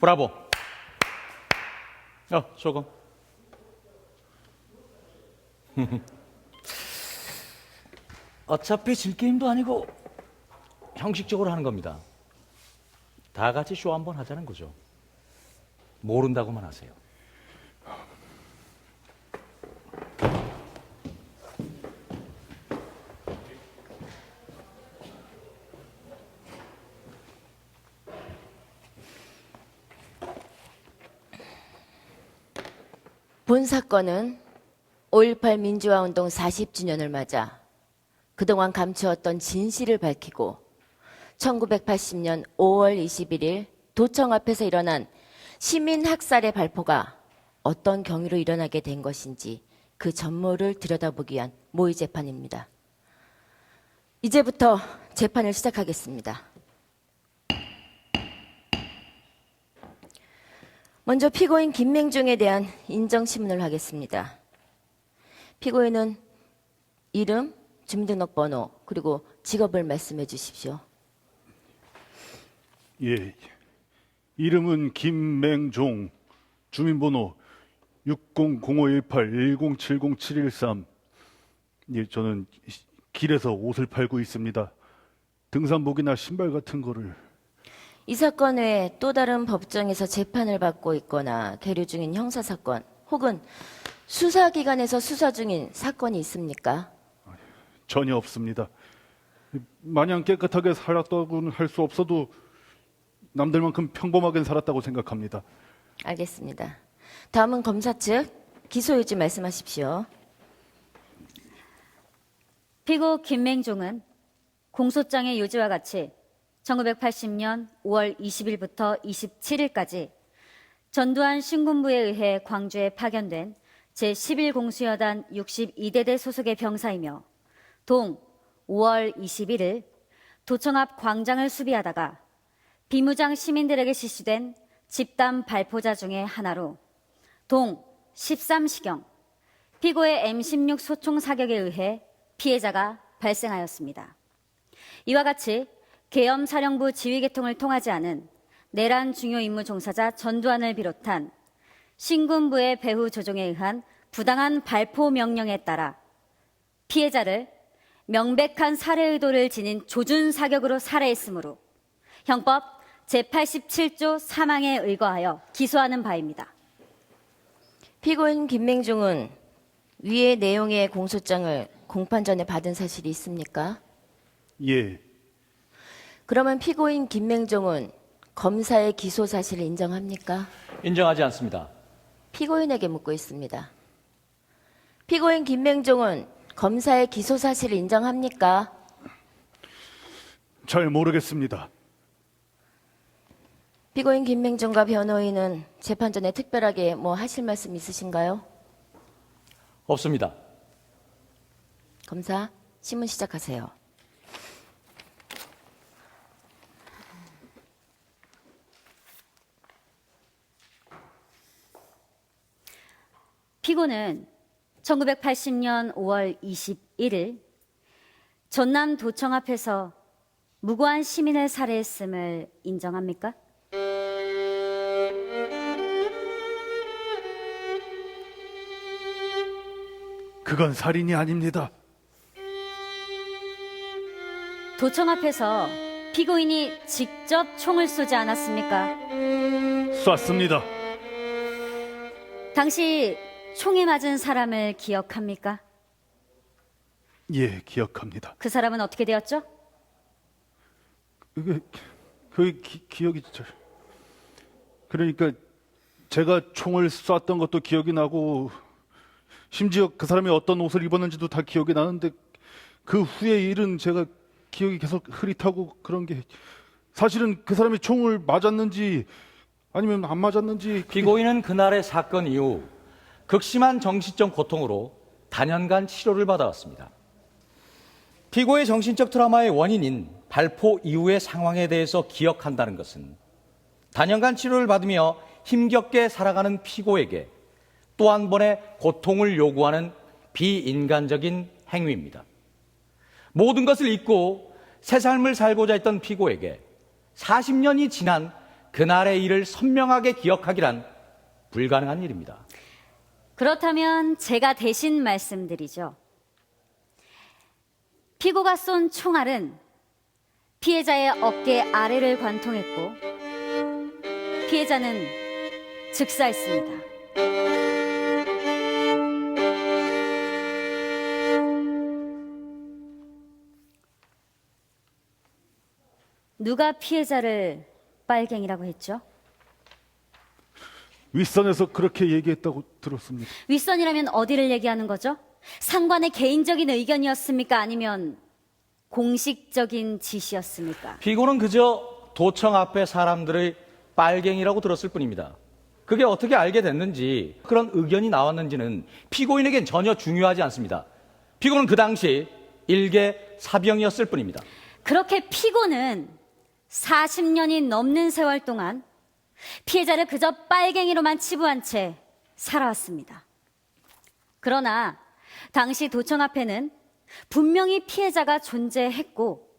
브라보. 조금. 어차피 질 게임도 아니고 형식적으로 하는 겁니다. 다 같이 쇼 한번 하자는 거죠. 모른다고만 하세요. 본 사건은 5.18 민주화운동 40주년을 맞아 그동안 감추었던 진실을 밝히고 1980년 5월 21일 도청 앞에서 일어난 시민학살의 발포가 어떤 경위로 일어나게 된 것인지 그 전모를 들여다보기 위한 모의 재판입니다. 이제부터 재판을 시작하겠습니다. 먼저 피고인 김맹중에 대한 인정신문을 하겠습니다. 피고인은 이름, 주민등록번호, 그리고 직업을 말씀해 주십시오. 예, 이름은 김맹종, 주민번호 60051810707113. 예, 저는 길에서 옷을 팔고 있습니다. 등산복이나 신발 같은 거를. 이 사건 외에 또 다른 법정에서 재판을 받고 있거나 계류 중인 형사사건 혹은 수사기관에서 수사 중인 사건이 있습니까? 전혀 없습니다. 마냥 깨끗하게 살았다고는 할 수 없어도 남들만큼 평범하게 살았다고 생각합니다. 알겠습니다. 다음은 검사 측 기소 유지 말씀하십시오. 피고 김맹종은 공소장의 요지와 같이 1980년 5월 20일부터 27일까지 전두환 신군부에 의해 광주에 파견된 제11공수여단 62대대 소속의 병사이며 동 5월 21일 도청 앞 광장을 수비하다가 비무장 시민들에게 실시된 집단 발포자 중의 하나로 동 13시경 피고의 M16 소총 사격에 의해 피해자가 발생하였습니다. 이와 같이 계엄사령부 지휘계통을 통하지 않은 내란 중요 임무 종사자 전두환을 비롯한 신군부의 배후 조종에 의한 부당한 발포 명령에 따라 피해자를 명백한 살해 의도를 지닌 조준 사격으로 살해했으므로 형법 제87조 사망에 의거하여 기소하는 바입니다. 피고인 김맹중은 위의 내용의 공소장을 공판 전에 받은 사실이 있습니까? 예, 그러면 피고인 김맹종은 검사의 기소 사실을 인정합니까? 인정하지 않습니다. 피고인에게 묻고 있습니다. 피고인 김맹종은 검사의 기소 사실을 인정합니까? 잘 모르겠습니다. 피고인 김맹종과 변호인은 재판 전에 특별하게 뭐 하실 말씀 있으신가요? 없습니다. 검사, 신문 시작하세요. 피고는 1980년 5월 21일 전남 도청 앞에서 무고한 시민을 살해했음을 인정합니까? 그건 살인이 아닙니다. 도청 앞에서 피고인이 직접 총을 쏘지 않았습니까? 쐈습니다. 당시 총에 맞은 사람을 기억합니까? 예, 기억합니다. 그 사람은 어떻게 되었죠? 기억이 잘. 그러니까 제가 총을 쐈던 것도 기억이 나고 심지어 그 사람이 어떤 옷을 입었는지도 다 기억이 나는데 그 후의 일은 제가 기억이 계속 흐릿하고 그런 게 사실은 그 사람이 총을 맞았는지 아니면 안 맞았는지 피고인은 그날의 사건 이후 극심한 정신적 고통으로 단연간 치료를 받아왔습니다. 피고의 정신적 트라우마의 원인인 발포 이후의 상황에 대해서 기억한다는 것은 단연간 치료를 받으며 힘겹게 살아가는 피고에게 또 한 번의 고통을 요구하는 비인간적인 행위입니다. 모든 것을 잊고 새 삶을 살고자 했던 피고에게 40년이 지난 그날의 일을 선명하게 기억하기란 불가능한 일입니다. 그렇다면 제가 대신 말씀드리죠. 피고가 쏜 총알은 피해자의 어깨 아래를 관통했고 피해자는 즉사했습니다. 누가 피해자를 빨갱이라고 했죠? 윗선에서 그렇게 얘기했다고 들었습니다. 윗선이라면 어디를 얘기하는 거죠? 상관의 개인적인 의견이었습니까? 아니면 공식적인 지시였습니까? 피고는 그저 도청 앞에 사람들의 빨갱이라고 들었을 뿐입니다. 그게 어떻게 알게 됐는지, 그런 의견이 나왔는지는 피고인에겐 전혀 중요하지 않습니다. 피고는 그 당시 일개 사병이었을 뿐입니다. 그렇게 피고는 40년이 넘는 세월 동안 피해자를 그저 빨갱이로만 치부한 채 살아왔습니다. 그러나 당시 도청 앞에는 분명히 피해자가 존재했고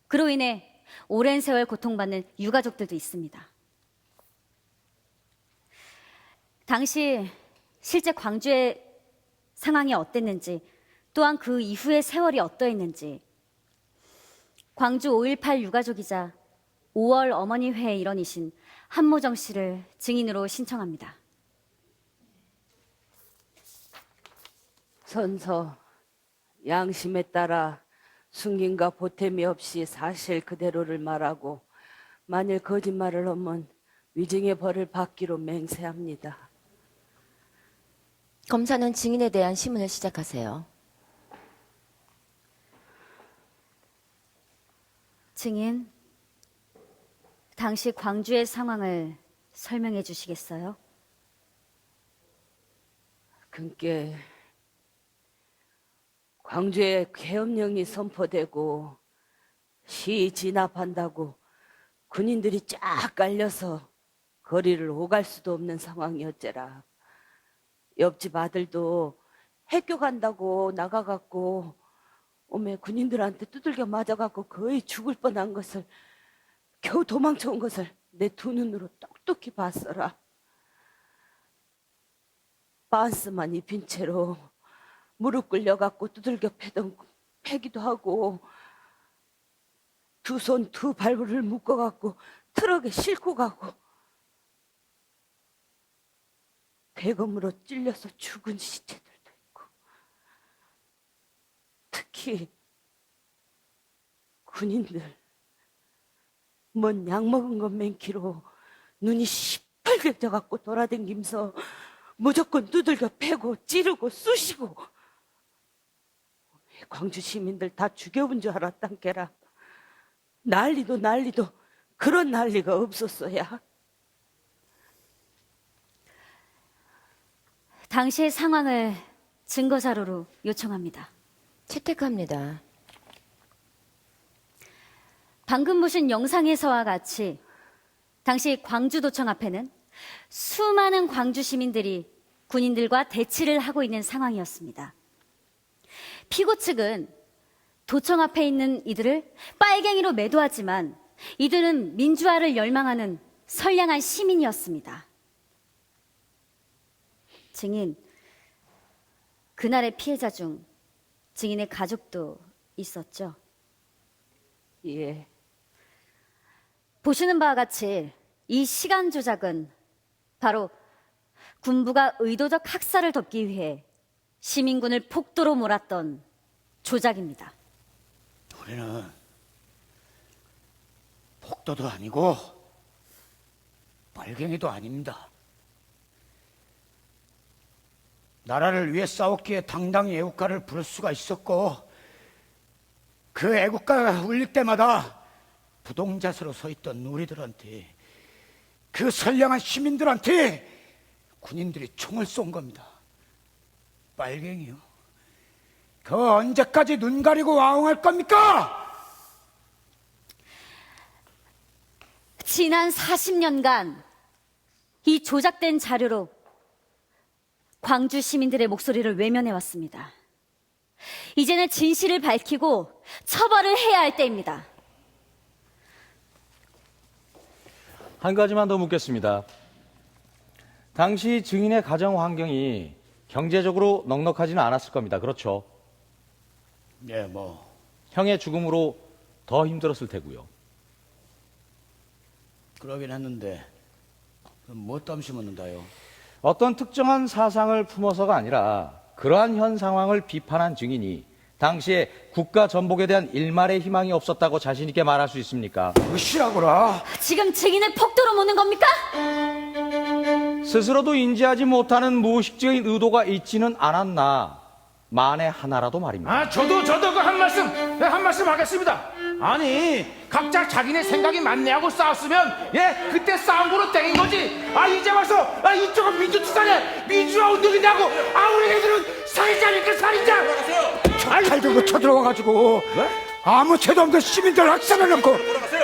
그로 인해 오랜 세월 고통받는 유가족들도 있습니다. 당시 실제 광주의 상황이 어땠는지, 또한 그 이후의 세월이 어떠했는지 광주 5.18 유가족이자 5월 어머니 회의 일원이신 한모정 씨를 증인으로 신청합니다. 선서, 양심에 따라 숨김과 보탬이 없이 사실 그대로를 말하고 만일 거짓말을 하면 위증의 벌을 받기로 맹세합니다. 검사는 증인에 대한 심문을 시작하세요. 증인, 당시 광주의 상황을 설명해 주시겠어요? 그께 광주에 계엄령이 선포되고 시 진압한다고 군인들이 쫙 깔려서 거리를 오갈 수도 없는 상황이었제라. 옆집 아들도 학교 간다고 나가갖고 오메 군인들한테 두들겨 맞아갖고 거의 죽을 뻔한 것을, 겨우 도망쳐온 것을 내 두 눈으로 똑똑히 봤어라. 반스만 입힌 채로 무릎 꿇려갖고 두들겨 패기도 하고 두 손 두 발을 묶어갖고 트럭에 싣고 가고 대검으로 찔려서 죽은 시체들도 있고, 특히 군인들 뭔 약 먹은 것 맨키로 눈이 시뻘게 져갖고 돌아댕기면서 무조건 두들겨 패고 찌르고 쑤시고 광주 시민들 다 죽여본 줄 알았단 게라. 난리도 그런 난리가 없었어야. 당시의 상황을 증거자료로 요청합니다. 채택합니다. 방금 보신 영상에서와 같이 당시 광주도청 앞에는 수많은 광주 시민들이 군인들과 대치를 하고 있는 상황이었습니다. 피고 측은 도청 앞에 있는 이들을 빨갱이로 매도하지만 이들은 민주화를 열망하는 선량한 시민이었습니다. 증인, 그날의 피해자 중 증인의 가족도 있었죠? 예. 보시는 바와 같이 이 시간 조작은 바로 군부가 의도적 학살을 덮기 위해 시민군을 폭도로 몰았던 조작입니다. 우리는 폭도도 아니고 빨갱이도 아닙니다. 나라를 위해 싸웠기에 당당히 애국가를 부를 수가 있었고, 그 애국가가 울릴 때마다 부동자세로 서 있던 우리들한테, 그 선량한 시민들한테 군인들이 총을 쏜 겁니다. 빨갱이요? 그 언제까지 눈 가리고 와웅할 겁니까? 지난 40년간 이 조작된 자료로 광주 시민들의 목소리를 외면해왔습니다. 이제는 진실을 밝히고 처벌을 해야 할 때입니다. 한 가지만 더 묻겠습니다. 당시 증인의 가정 환경이 경제적으로 넉넉하지는 않았을 겁니다. 그렇죠? 예, 뭐 형의 죽음으로 더 힘들었을 테고요. 그러긴 했는데 뭐 땀 심었는다요? 어떤 특정한 사상을 품어서가 아니라 그러한 현 상황을 비판한 증인이 당시에 국가 전복에 대한 일말의 희망이 없었다고 자신 있게 말할 수 있습니까? 으쌰구라. 지금 증인을 폭도로 모는 겁니까? 스스로도 인지하지 못하는 무의식적인 의도가 있지는 않았나 만에 하나라도 말입니다. 아, 저도 그 한 말씀 하겠습니다. 아니, 각자 자기네 생각이 맞네 하고 싸웠으면, 예, 그때 싸운 거로 땡인 거지. 아, 이제 와서, 이쪽은 민주투사네, 민주화 운동이냐고, 우리 애들은 살인자니까, 살인자! 칼 들고 쳐들어와가지고 아무 죄도 없는 시민들 학살해놓고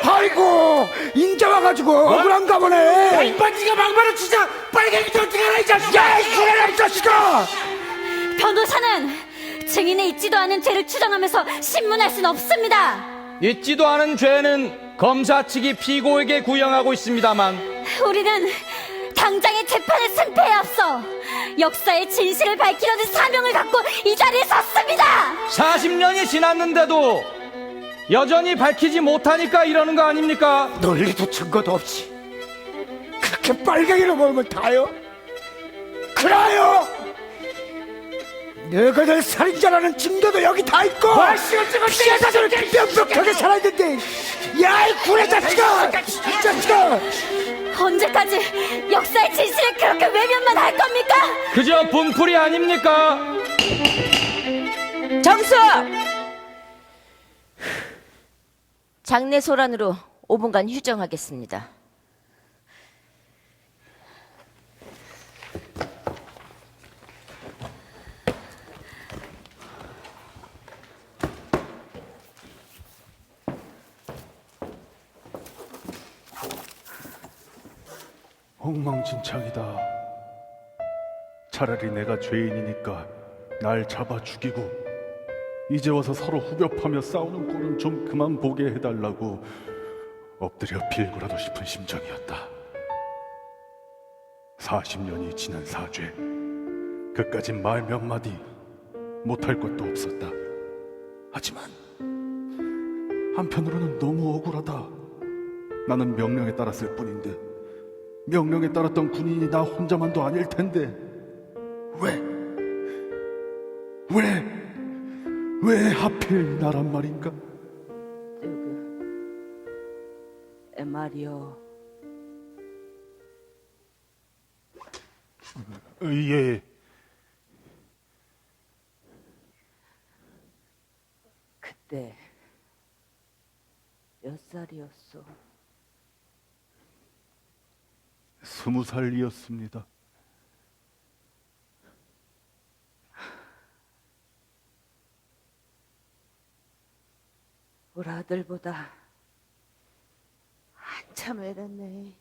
아이고 인자 와가지고 억울한가 보네. 이 반지가 막말을 치자! 빨갱이들 어떻게 하나, 이 자식아! 야이 그래라 이 자식아. 변호사는 증인의 있지도 않은 죄를 추정하면서 신문할 수는 없습니다. 있지도 않은 죄는 검사 측이 피고에게 구형하고 있습니다만 우리는 당장의 재판의 승패에 앞서 역사의 진실을 밝히려는 사명을 갖고 이 자리에 섰습니다. 40년이 지났는데도 여전히 밝히지 못하니까 이러는 거 아닙니까? 논리도 증거도 없이 그렇게 빨갱이로 보면 다요? 그래요? 너희들 살인자라는 증거도 여기 다 있고 피해자들은 명백하게 살아있는데 야이 구레 자식아 이 자식아. 언제까지 역사의 진실을 그렇게 외면만 할 겁니까? 그저 분풀이 아닙니까? 정수! 장례 소란으로 5분간 휴정하겠습니다. 엉망진창이다. 차라리 내가 죄인이니까 날 잡아 죽이고 이제 와서 서로 후벼파며 싸우는 꼴은 좀 그만 보게 해달라고 엎드려 빌고라도 싶은 심정이었다. 40년이 지난 사죄, 그까진 말 몇 마디 못할 것도 없었다. 하지만 한편으로는 너무 억울하다. 나는 명령에 따랐을 뿐인데 명령에 따랐던 군인이 나 혼자만도 아닐 텐데 왜 하필 나란 말인가? 말이요. 예. 그때 몇 살이었어? 20살이었습니다. 우리 아들보다 한참 애랬네.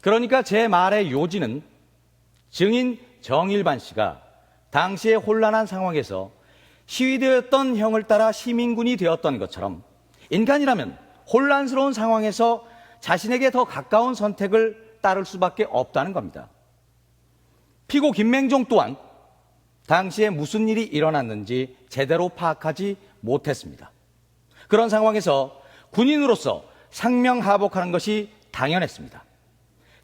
그러니까 제 말의 요지는 증인 정일반 씨가 당시의 혼란한 상황에서 시위되었던 형을 따라 시민군이 되었던 것처럼 인간이라면 혼란스러운 상황에서 자신에게 더 가까운 선택을 따를 수밖에 없다는 겁니다. 피고 김맹종 또한 당시에 무슨 일이 일어났는지 제대로 파악하지 못했습니다. 그런 상황에서 군인으로서 상명하복하는 것이 당연했습니다.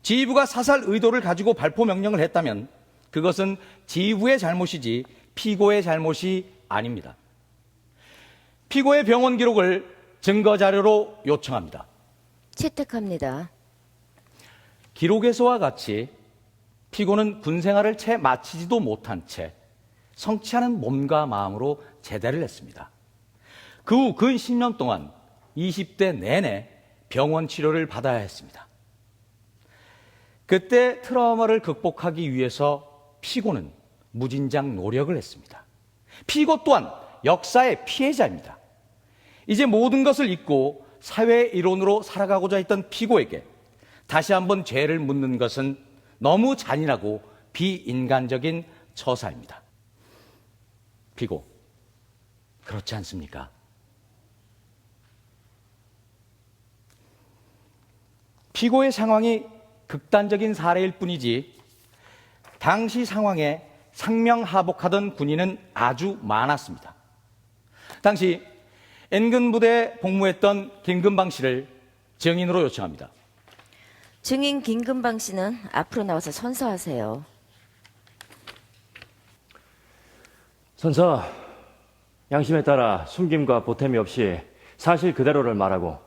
지휘부가 사살 의도를 가지고 발포 명령을 했다면 그것은 지휘부의 잘못이지 피고의 잘못이 아닙니다. 피고의 병원 기록을 증거 자료로 요청합니다. 채택합니다. 기록에서와 같이 피고는 군 생활을 채 마치지도 못한 채 성취하는 몸과 마음으로 제대를 했습니다. 그 후 근 10년 동안 20대 내내 병원 치료를 받아야 했습니다. 그때 트라우마를 극복하기 위해서 피고는 무진장 노력을 했습니다. 피고 또한 역사의 피해자입니다. 이제 모든 것을 잊고 사회 일원으로 살아가고자 했던 피고에게 다시 한번 죄를 묻는 것은 너무 잔인하고 비인간적인 처사입니다. 피고, 그렇지 않습니까? 피고의 상황이 극단적인 사례일 뿐이지 당시 상황에 상명하복하던 군인은 아주 많았습니다. 당시 N군 부대에 복무했던 김금방 씨를 증인으로 요청합니다. 증인 김금방 씨는 앞으로 나와서 선서하세요. 선서, 양심에 따라 숨김과 보탬이 없이 사실 그대로를 말하고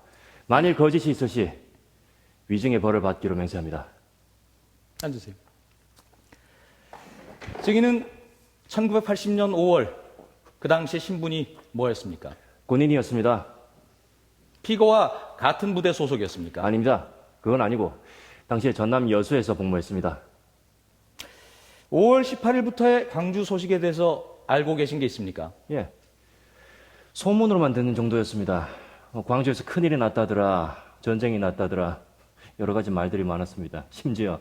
만일 거짓이 있으시 위증의 벌을 받기로 맹세합니다. 앉으세요. 증인은 1980년 5월 그 당시에 신분이 뭐였습니까? 군인이었습니다. 피고와 같은 부대 소속이었습니까? 아닙니다. 그건 아니고 당시에 전남 여수에서 복무했습니다. 5월 18일부터의 광주 소식에 대해서 알고 계신 게 있습니까? 예, 소문으로만 듣는 정도였습니다. 광주에서 큰일이 났다더라, 전쟁이 났다더라, 여러 가지 말들이 많았습니다. 심지어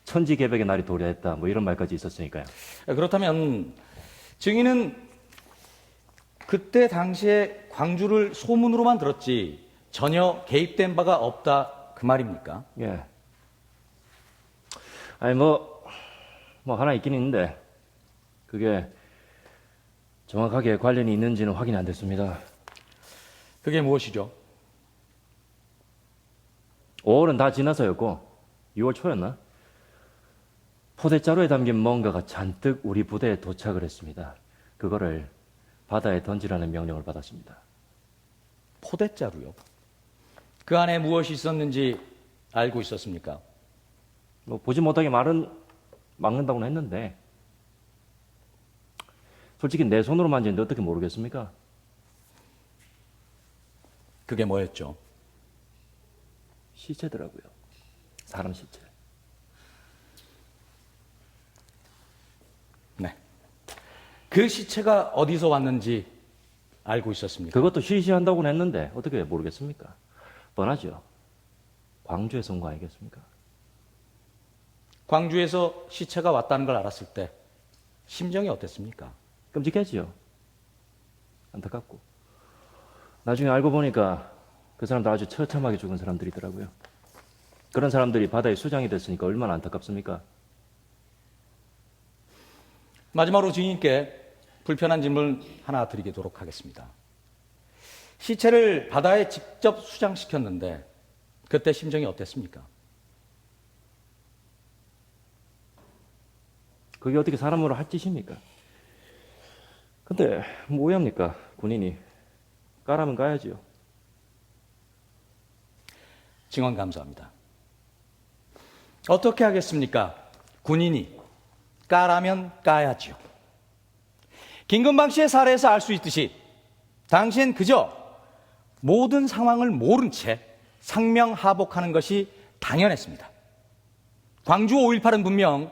천지개벽의 날이 도래했다, 뭐 이런 말까지 있었으니까요. 그렇다면 증인은 그때 당시에 광주를 소문으로만 들었지 전혀 개입된 바가 없다 그 말입니까? 예. 아니 뭐 하나 있긴 있는데 그게 정확하게 관련이 있는지는 확인이 안 됐습니다. 그게 무엇이죠? 5월은 다 지나서였고 6월 초였나? 포대자루에 담긴 뭔가가 잔뜩 우리 부대에 도착을 했습니다. 그거를 바다에 던지라는 명령을 받았습니다. 포대자루요? 그 안에 무엇이 있었는지 알고 있었습니까? 뭐 보지 못하게 말은 막는다고는 했는데 솔직히 내 손으로 만지는데 어떻게 모르겠습니까? 그게 뭐였죠? 시체더라고요. 사람 시체. 네. 그 시체가 어디서 왔는지 알고 있었습니까? 그것도 시시한다고는 했는데 어떻게 모르겠습니까? 뻔하죠. 광주에서 온 거 아니겠습니까? 광주에서 시체가 왔다는 걸 알았을 때 심정이 어땠습니까? 끔찍했지요. 안타깝고. 나중에 알고 보니까 그 사람들 아주 처참하게 죽은 사람들이더라고요. 그런 사람들이 바다에 수장이 됐으니까 얼마나 안타깝습니까? 마지막으로 증인께 불편한 질문 하나 드리도록 하겠습니다. 시체를 바다에 직접 수장시켰는데 그때 심정이 어땠습니까? 그게 어떻게 사람으로 할 짓입니까? 근데 뭐 오해합니까? 군인이 까라면 까야지요. 증언 감사합니다. 어떻게 하겠습니까? 군인이 까라면 까야지요. 김금방 씨의 사례에서 알 수 있듯이 당시엔 그저 모든 상황을 모른 채 상명하복하는 것이 당연했습니다. 광주 5.18은 분명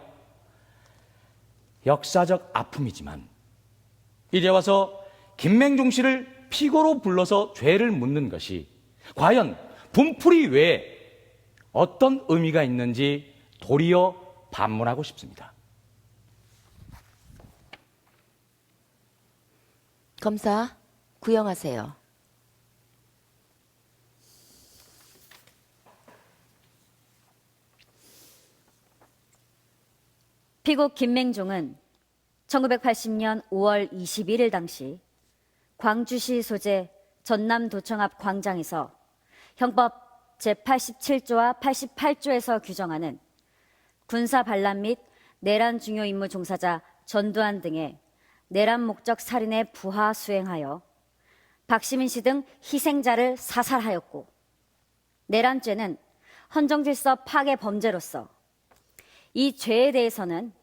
역사적 아픔이지만 이제 와서 김맹중 씨를 피고로 불러서 죄를 묻는 것이 과연 분풀이 외에 어떤 의미가 있는지 도리어 반문하고 싶습니다. 검사, 구형하세요. 피고 김맹종은 1980년 5월 21일 당시 광주시 소재 전남도청 앞 광장에서 형법 제87조와 88조에서 규정하는 군사 반란 및 내란 중요 임무 종사자 전두환 등의 내란 목적 살인의 부하 수행하여 박시민 씨 등 희생자를 사살하였고, 내란죄는 헌정질서 파괴 범죄로서 이 죄에 대해서는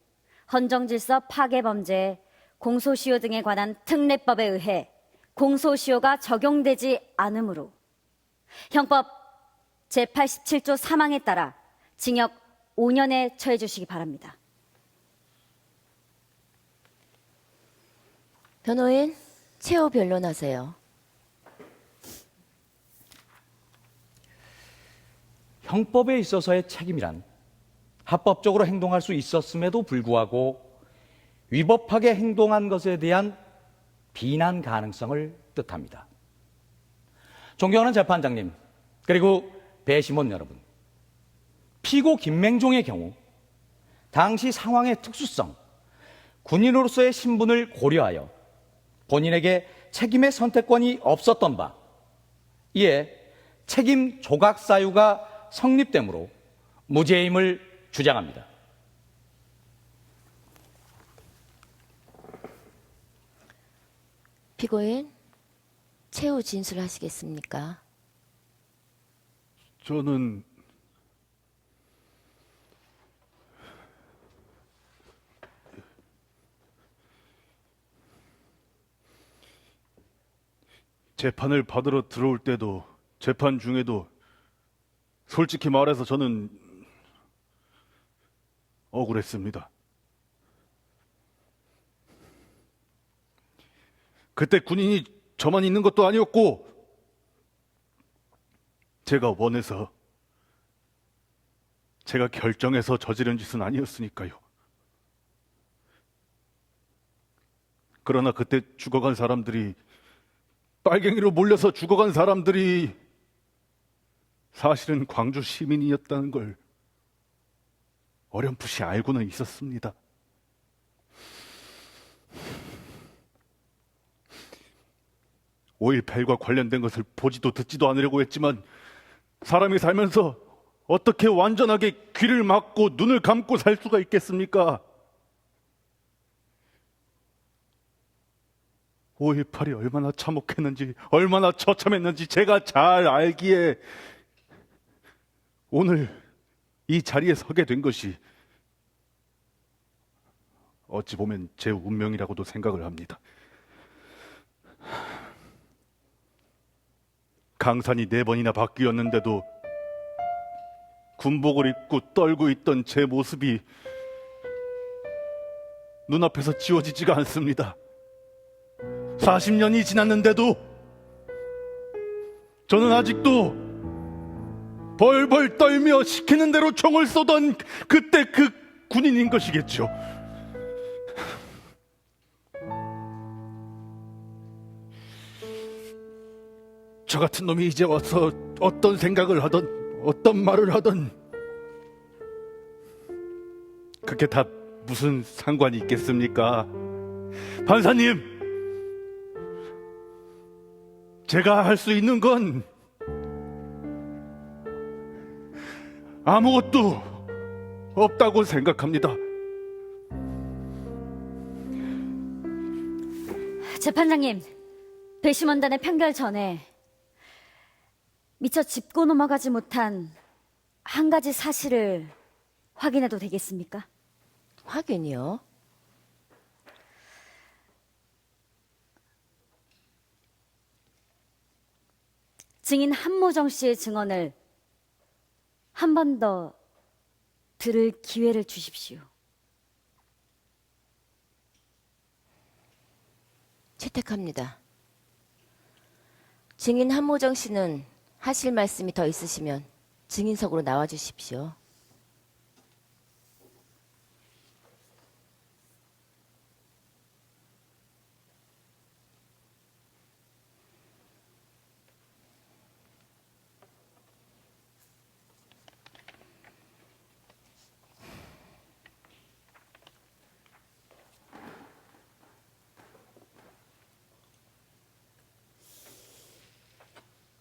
헌정질서 파괴 범죄의 공소시효 등에 관한 특례법에 의해 공소시효가 적용되지 않으므로 형법 제87조 3항에 따라 징역 5년에 처해 주시기 바랍니다. 변호인, 최후 변론하세요. 형법에 있어서의 책임이란 합법적으로 행동할 수 있었음에도 불구하고 위법하게 행동한 것에 대한 비난 가능성을 뜻합니다. 존경하는 재판장님, 그리고 배심원 여러분, 피고 김맹종의 경우 당시 상황의 특수성, 군인으로서의 신분을 고려하여 본인에게 책임의 선택권이 없었던 바, 이에 책임 조각 사유가 성립되므로 무죄임을 주장합니다. 피고인, 최후 진술하시겠습니까? 저는 재판을 받으러 들어올 때도 재판 중에도 솔직히 말해서 저는 억울했습니다. 그때 군인이 저만 있는 것도 아니었고 제가 원해서 제가 결정해서 저지른 짓은 아니었으니까요. 그러나 그때 죽어간 사람들이 빨갱이로 몰려서 죽어간 사람들이 사실은 광주 시민이었다는 걸 어렴풋이 알고는 있었습니다. (5.18과) 관련된 것을 보지도 듣지도 않으려고 했지만 사람이 살면서 어떻게 완전하게 귀를 막고 눈을 감고 살 수가 있겠습니까? 5.18이 얼마나 참혹했는지, 얼마나 처참했는지 제가 잘 알기에 오늘 이 자리에 서게 된 것이 어찌 보면 제 운명이라고도 생각을 합니다. 강산이 4번이나 바뀌었는데도 군복을 입고 떨고 있던 제 모습이 눈앞에서 지워지지가 않습니다. 40년이 지났는데도 저는 아직도 벌벌 떨며 시키는 대로 총을 쏘던 그때 그 군인인 것이겠죠. 저 같은 놈이 이제 와서 어떤 생각을 하던 어떤 말을 하던 그게 다 무슨 상관이 있겠습니까? 판사님, 제가 할 수 있는 건 아무것도 없다고 생각합니다. 재판장님, 배심원단의 판결 전에 미처 짚고 넘어가지 못한 한 가지 사실을 확인해도 되겠습니까? 확인이요? 증인 한모정 씨의 증언을 한 번 더 들을 기회를 주십시오. 채택합니다. 증인 한모정 씨는 하실 말씀이 더 있으시면 증인석으로 나와 주십시오.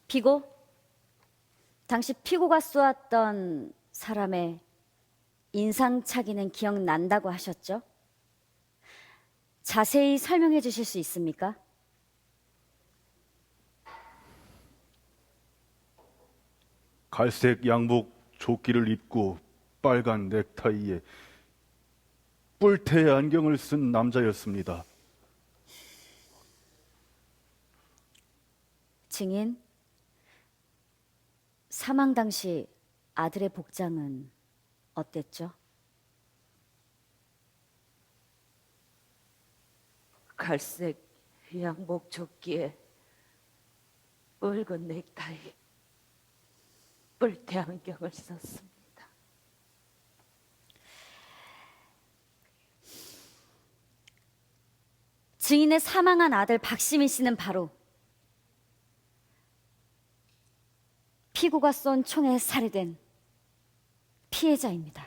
피고, 당시 피고가 쏘았던 사람의 인상착의는 기억난다고 하셨죠? 자세히 설명해 주실 수 있습니까? 갈색 양복 조끼를 입고 빨간 넥타이에 뿔테 안경을 쓴 남자였습니다. 증인, 사망 당시 아들의 복장은 어땠죠? 갈색 양복 조끼에 붉은 넥타이, 뿔테 안경을 썼습니다. 증인의 사망한 아들 박시민 씨는 바로 피고가 쏜 총에 살해된 피해자입니다.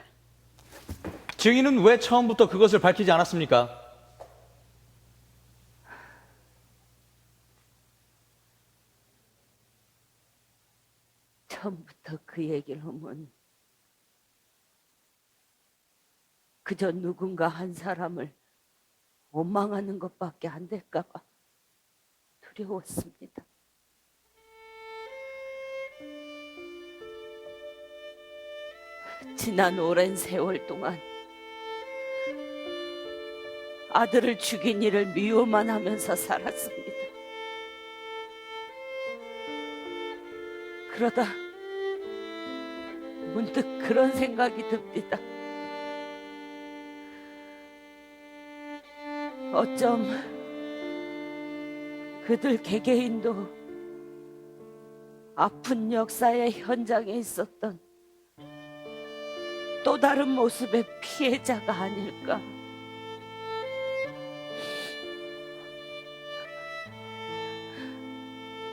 증인은 왜 처음부터 그것을 밝히지 않았습니까? 처음부터 그 얘기를 하면 그저 누군가 한 사람을 원망하는 것밖에 안 될까봐 두려웠습니다. 지난 오랜 세월 동안 아들을 죽인 일을 미워만 하면서 살았습니다. 그러다 문득 그런 생각이 듭니다. 어쩜 그들 개개인도 아픈 역사의 현장에 있었던 또 다른 모습의 피해자가 아닐까.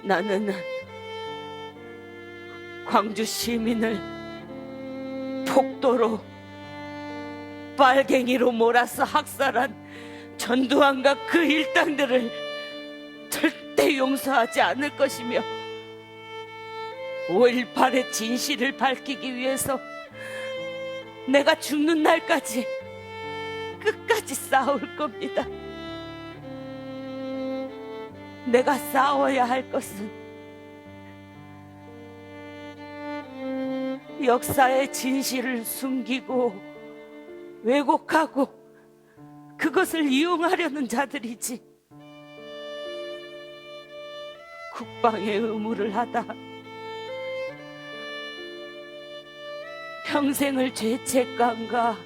나는 광주 시민을 폭도로 빨갱이로 몰아서 학살한 전두환과 그 일당들을 절대 용서하지 않을 것이며 5.18의 진실을 밝히기 위해서 내가 죽는 날까지 끝까지 싸울 겁니다. 내가 싸워야 할 것은 역사의 진실을 숨기고 왜곡하고 그것을 이용하려는 자들이지, 국방의 의무를 하다 평생을 죄책감과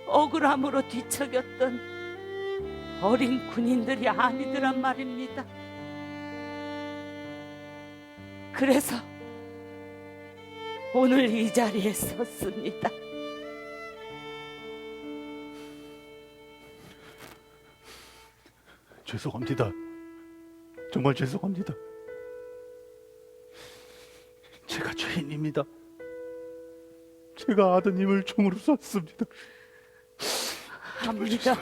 억울함으로 뒤척였던 어린 군인들이 아니더란 말입니다. 그래서 오늘 이 자리에 섰습니다. 죄송합니다. 정말 죄송합니다. 제가 죄인입니다. 제가 아드님을 총으로 쐈습니다. 합니다.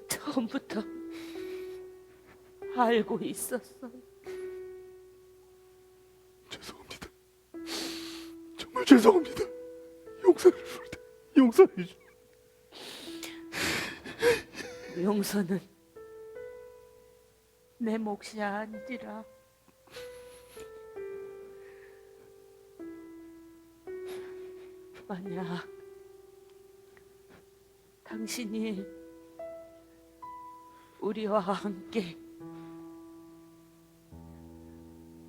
처음부터 알고 있었어요. 죄송합니다. 정말 죄송합니다. 용서해 주세요. 용서는 내 몫이 아니라 만약 당신이 우리와 함께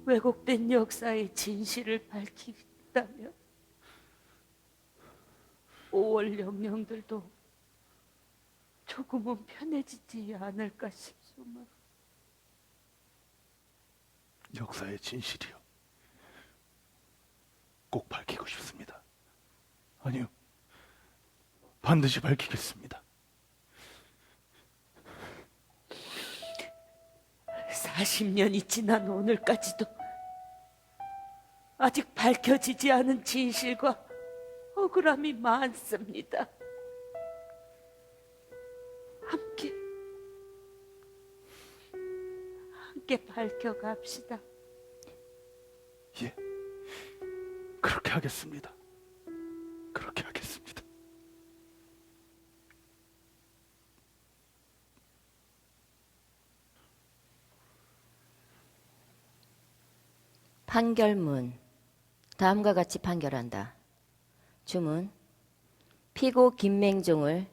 왜곡된 역사의 진실을 밝히겠다면 5월 영령들도 조금은 편해지지 않을까 싶소만. 역사의 진실이요. 꼭 밝히고 싶습니다. 아니요. 반드시 밝히겠습니다. 40년이 지난 오늘까지도 아직 밝혀지지 않은 진실과 억울함이 많습니다. 함께 밝혀갑시다. 예, 그렇게 하겠습니다. 그렇게 하겠습니다. 판결문. 다음과 같이 판결한다. 주문. 피고 김맹종을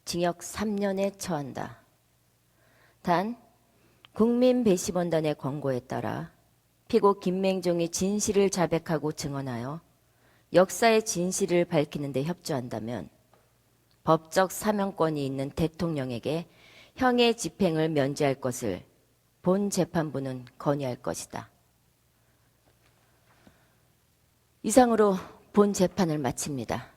징역 3년에 처한다. 단, 국민배심원단의 권고에 따라 피고 김맹종이 진실을 자백하고 증언하여 역사의 진실을 밝히는 데 협조한다면 법적 사명권이 있는 대통령에게 형의 집행을 면제할 것을 본 재판부는 건의할 것이다. 이상으로 본 재판을 마칩니다.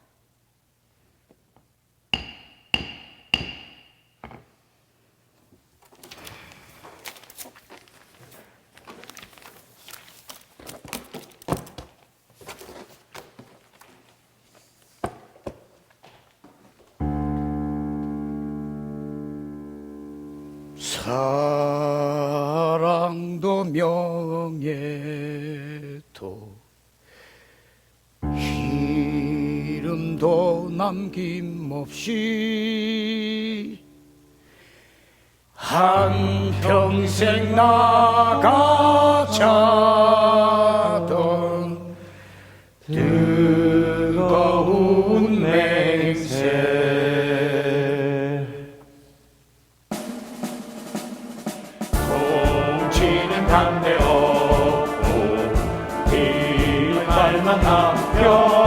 사랑도 명예도 이름도 남김없이 한평생 나가자던 뜨거운 맹세 통치는 담대 없고 뒷말만 남겨